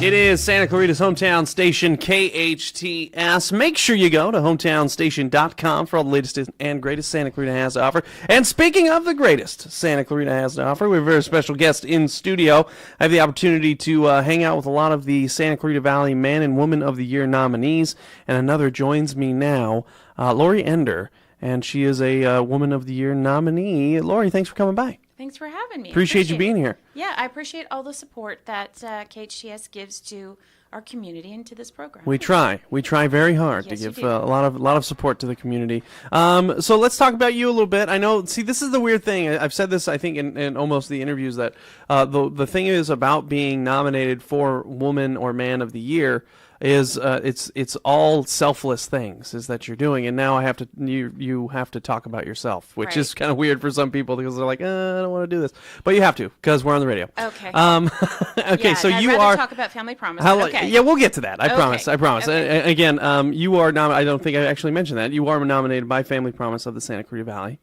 It is Santa Clarita's hometown station, KHTS. Make sure you go to hometownstation.com for all the latest and greatest Santa Clarita has to offer. And speaking of the greatest Santa Clarita has to offer, we have a very special guest in studio. I have the opportunity to hang out with a lot of the Santa Clarita Valley Man and Woman of the Year nominees, and another joins me now, Laurie Ender, and she is a Woman of the Year nominee. Laurie, thanks for coming by. Thanks for having me. Appreciate you being here. Yeah, I appreciate all the support that KHTS gives to our community and to this program. We try very hard to give a lot of support to the community. So let's talk about you a little bit. I know, see, this is the weird thing. I've said this, I think, in almost the interviews, that the thing is about being nominated for Woman or Man of the Year is it's all selfless things is that you're doing, and now you have to talk about yourself, which is kind of weird for some people because they're like, I don't want to do this, but you have to because we're on the radio. Okay. Okay. Yeah, so I'd you rather are talk about family promise. Okay. Yeah, we'll get to that. I promise. Okay. Again, you are I don't think I actually mentioned that you are nominated by Family Promise of the Santa Clarita Valley.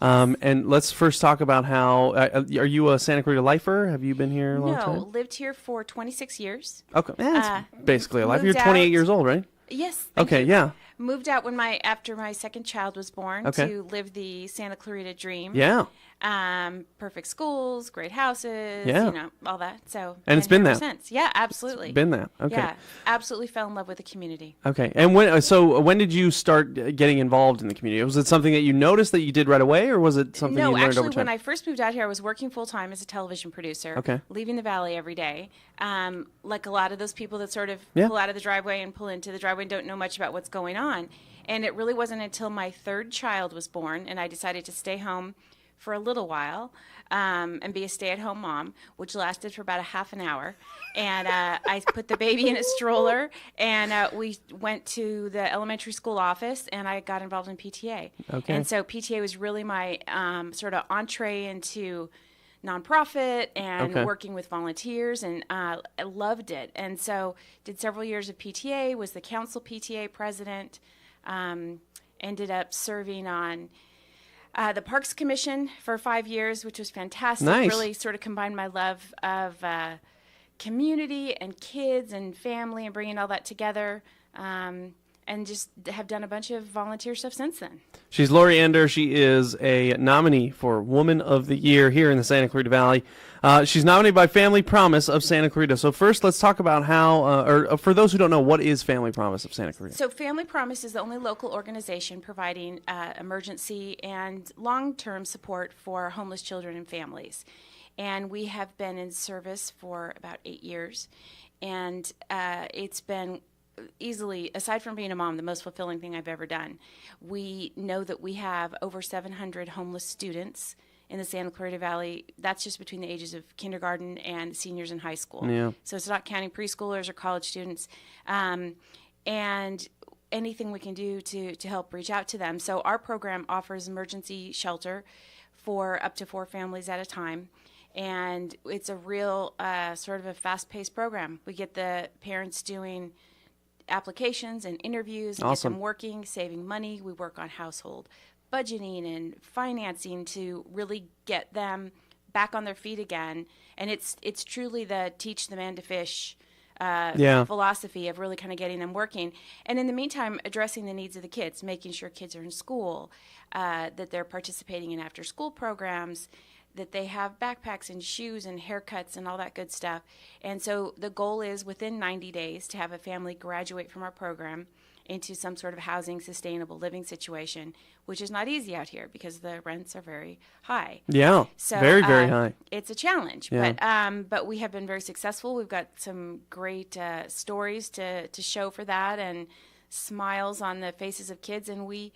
And let's first talk about how, are you a Santa Clarita lifer? Have you been here a long time? No, lived here for 26 years. Okay, that's basically a life. You're 28 years old, right? Yes. Okay, yeah. Moved out after my second child was born to live the Santa Clarita dream. Yeah. Perfect schools, great houses, all that. So and it's been that since. Yeah, absolutely. It's been that. Okay. Yeah, absolutely fell in love with the community. Okay. And when did you start getting involved in the community? Was it something that you noticed that you did right away, or was it something you learned over time? No, actually, when I first moved out here, I was working full time as a television producer. Okay. Leaving the valley every day. Like a lot of those people that sort of pull out of the driveway and pull into the driveway and don't know much about what's going on. And it really wasn't until my third child was born and I decided to stay home for a little while and be a stay-at-home mom, which lasted for about a half an hour. And I put the baby in a stroller, and we went to the elementary school office, and I got involved in PTA. Okay. And so PTA was really my sort of entree into nonprofit and working with volunteers, and I loved it. And so did several years of PTA, was the council PTA president, ended up serving on the Parks Commission for 5 years, which was fantastic. Nice. Really sort of combined my love of community and kids and family and bringing all that together. And just have done a bunch of volunteer stuff since then. She's Laurie Ender. She is a nominee for Woman of the Year here in the Santa Clarita Valley. She's nominated by Family Promise of Santa Clarita. So first, let's talk about how, or for those who don't know, what is Family Promise of Santa Clarita? So Family Promise is the only local organization providing emergency and long-term support for homeless children and families. And we have been in service for about 8 years. And it's been easily, aside from being a mom, the most fulfilling thing I've ever done. We know that we have over 700 homeless students in the Santa Clarita Valley. That's just between the ages of kindergarten and seniors in high school. Yeah. So it's not counting preschoolers or college students. And anything we can do to help reach out to them. So our program offers emergency shelter for up to 4 families at a time. And it's a real sort of a fast-paced program. We get the parents doing applications and interviews, and get them working, saving money. We work on household budgeting and financing to really get them back on their feet again. And it's truly the teach the man to fish philosophy of really kind of getting them working. And in the meantime, addressing the needs of the kids, making sure kids are in school, that they're participating in after-school programs, that they have backpacks and shoes and haircuts and all that good stuff. And so the goal is within 90 days to have a family graduate from our program into some sort of housing, sustainable living situation, which is not easy out here because the rents are very high. Yeah, so, very, very high. It's a challenge, but we have been very successful. We've got some great stories to show for that and smiles on the faces of kids, and we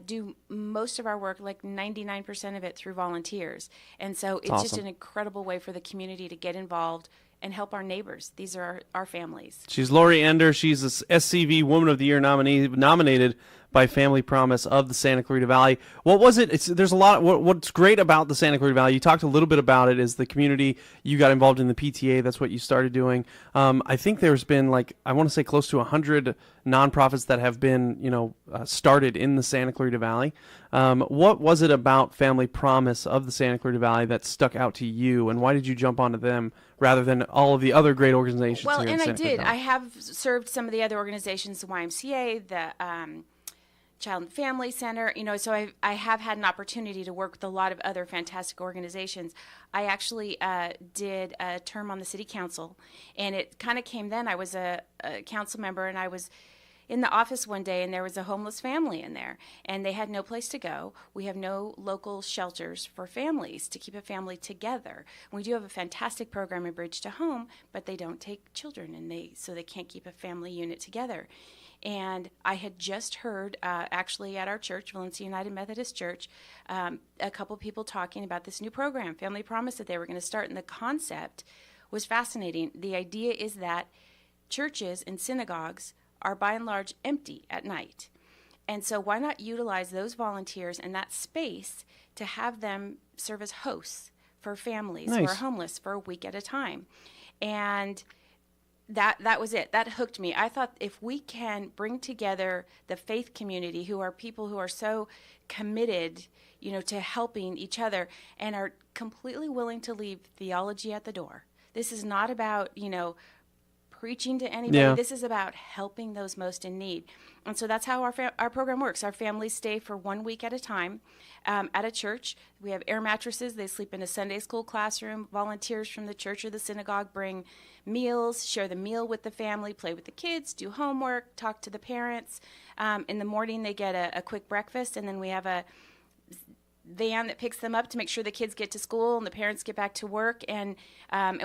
do most of our work, like 99% of it, through volunteers. And so it's just an incredible way for the community to get involved and help our neighbors. These are our families. She's Laurie Ender. She's a SCV Woman of the Year nominated by Family Promise of the Santa Clarita Valley. What was it? There's a lot. What's great about the Santa Clarita Valley, you talked a little bit about it, is the community. You got involved in the PTA. That's what you started doing. I think there's been, like, I want to say close to 100 nonprofits that have been, started in the Santa Clarita Valley. What was it about Family Promise of the Santa Clarita Valley that stuck out to you, and why did you jump onto them rather than all of the other great organizations? Well, here in and Santa I Clarita did. Valley? I have served some of the other organizations, the YMCA, the Child and Family Center, so I have had an opportunity to work with a lot of other fantastic organizations. I actually did a term on the city council, and it kind of came then. I was a council member, and I was in the office one day, and there was a homeless family in there, and they had no place to go. We have no local shelters for families to keep a family together. We do have a fantastic program in Bridge to Home, but they don't take children, and so they can't keep a family unit together. And I had just heard, actually at our church, Valencia United Methodist Church, a couple people talking about this new program, Family Promise, that they were going to start. And the concept was fascinating. The idea is that churches and synagogues are by and large empty at night. And so why not utilize those volunteers and that space to have them serve as hosts for families who are homeless for a week at a time? And that was it. That hooked me. I thought if we can bring together the faith community, who are people who are so committed, to helping each other and are completely willing to leave theology at the door. This is not about, preaching to anybody. Yeah. This is about helping those most in need. And so that's how our program works. Our families stay for 1 week at a time at a church. We have air mattresses. They sleep in a Sunday school classroom. Volunteers from the church or the synagogue bring meals, share the meal with the family, play with the kids, do homework, talk to the parents. In the morning, they get a quick breakfast, and then we have a van that picks them up to make sure the kids get to school and the parents get back to work. And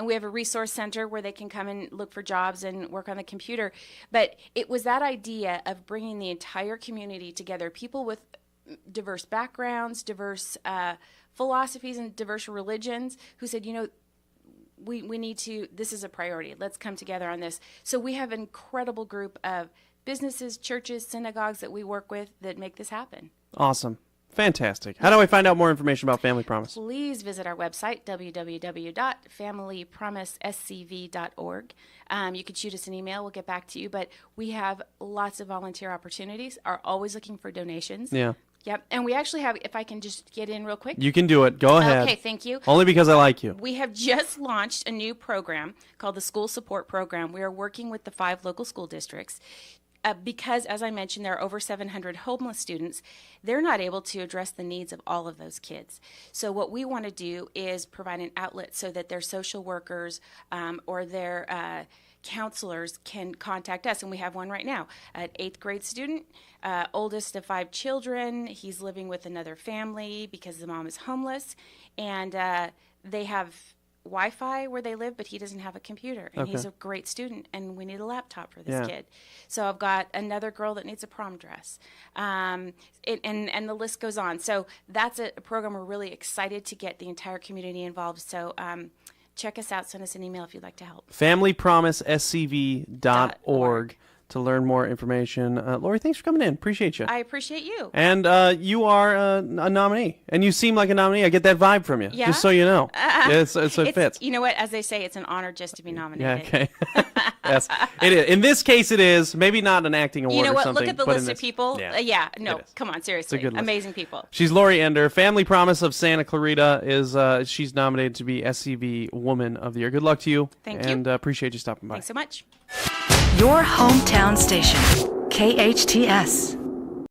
we have a resource center where they can come and look for jobs and work on the computer. But it was that idea of bringing the entire community together, people with diverse backgrounds, diverse philosophies, and diverse religions, who said, we need to, this is a priority. Let's come together on this. So we have an incredible group of businesses, churches, synagogues that we work with that make this happen. Awesome. Fantastic. How do I find out more information about Family Promise? Please visit our website, www.familypromisescv.org. You can shoot us an email. We'll get back to you. But we have lots of volunteer opportunities, are always looking for donations. Yeah. Yep. And we actually have, if I can just get in real quick. You can do it. Go ahead. Okay, thank you. Only because I like you. We have just launched a new program called the School Support Program. We are working with the 5 local school districts. Because, as I mentioned, there are over 700 homeless students, they're not able to address the needs of all of those kids. So what we want to do is provide an outlet so that their social workers or their counselors can contact us, and we have one right now. An 8th grade student, oldest of 5 children. He's living with another family because the mom is homeless, and they have Wi-Fi where they live, but he doesn't have a computer, and he's a great student, and we need a laptop for this kid. So I've got another girl that needs a prom dress, and the list goes on. So that's a program we're really excited to get the entire community involved. So check us out. Send us an email if you'd like to help. FamilyPromiseSCV.org to learn more information. Laurie, thanks for coming in. Appreciate you. I appreciate you. And you are a nominee, and you seem like a nominee. I get that vibe from you, Yeah? just so you know. It fits. You know what? As they say, it's an honor just to be nominated. Yeah, okay. Yes, it is. In this case, it is. Maybe not an acting award You know or what? something. Look at the but list of people. No, it is. come on, seriously. good list. Amazing people. She's Laurie Ender. Family Promise of Santa Clarita is she's nominated to be SCV Woman of the Year. Good luck to you. Thank you. And appreciate you stopping by. Thanks so much. Your hometown station, KHTS.